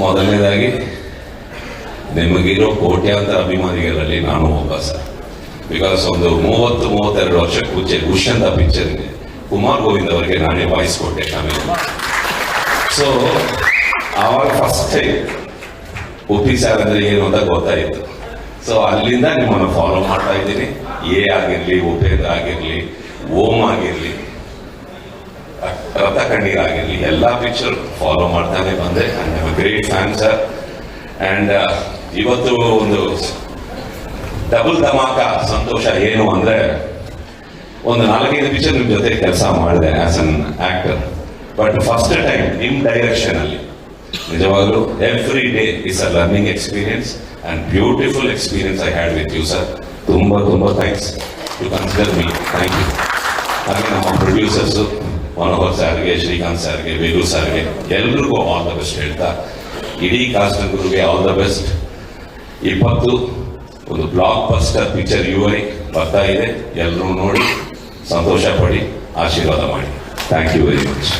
ಮೊದಲನೇದಾಗಿ ನಿಮಗಿರೋ ಕೋಟ್ಯಾಂತರ ಅಭಿಮಾನಿಗಳಲ್ಲಿ ನಾನು ಒಬ್ಬ ಸರ್. ಬಿಕಾಸ್ ಒಂದು 32 ವರ್ಷಕ್ಕೆ ಮುಂಚೆ ಖುಷ್ ಅಂತ ಪಿಕ್ಚರ್ಗೆ ಕುಮಾರ್ ಗೋವಿಂದ್ ಅವರಿಗೆ ನಾನೇ ವಾಯ್ಸ್ ಕೊಟ್ಟೆ ಆಮೇಲೆ. ಸೊ ಆವಾಗ ಫಸ್ಟ್ ಟೈಮ್ ಉಪ್ಪಿ ಸರ್ ಅಂದ್ರೆ ಏನು ಅಂತ ಗೊತ್ತಾಯಿತು. ಸೊ ಅಲ್ಲಿಂದ ನಿಮ್ಮನ್ನು ಫಾಲೋ ಮಾಡ್ತಾ ಇದ್ದೀನಿ. ಎ ಆಗಿರ್ಲಿ, ಉಪೇಂದ್ರ ಆಗಿರ್ಲಿ, ಓಂ ಆಗಿರ್ಲಿ, ರಥ ಕಣ್ಣೀರ್ ಆಗಿರ್ಲಿ, ಎಲ್ಲ ಪಿಕ್ಚರ್ ಫಾಲೋ ಮಾಡ್ತಾನೆ ಬಂದೆ. I am great fan sir. And ಇವತ್ತು ಒಂದು ಡಬಲ್ ಧಮಾಕ ಸಂತೋಷ ಏನು ಅಂದ್ರೆ, ಒಂದು 4-5 ಪಿಕ್ಚರ್ ನಿಮ್ ಜೊತೆ ಕೆಲಸ ಮಾಡಿದೆ as an actor. But first time ನಿಮ್ ಡೈರೆಕ್ಷನ್ ಅಲ್ಲಿ ನಿಜವಾಗ್ಲೂ every day is a learning experience and beautiful experience I had with you sir. ತುಂಬಾ thanks to consider me. Thank you. ಹಾಗೆ ನಮ್ಮ ಪ್ರೊಡ್ಯೂಸರ್ಸು ಮನೋಹರ್ ಸರ್ಗೆ, ಶ್ರೀಕಾಂತ್ ಸರ್ಗೆ, ವೇಲು ಸರ್ಗೆ ಎಲ್ರಿಗೂ ಆಲ್ ದ ಬೆಸ್ಟ್ ಹೇಳ್ತಾ, ಇಡೀ ಕಾಸ್ಟ್ ಗುರುಗೆ ಆಲ್ ದ ಬೆಸ್ಟ್. 20 ಒಂದು ಬ್ಲಾಕ್ ಬಸ್ಟರ್ ಪಿಕ್ಚರ್ UI ಬರ್ತಾ ಇದೆ. ಎಲ್ಲರೂ ನೋಡಿ ಸಂತೋಷ ಪಡಿ, ಆಶೀರ್ವಾದ ಮಾಡಿ. Thank you very much.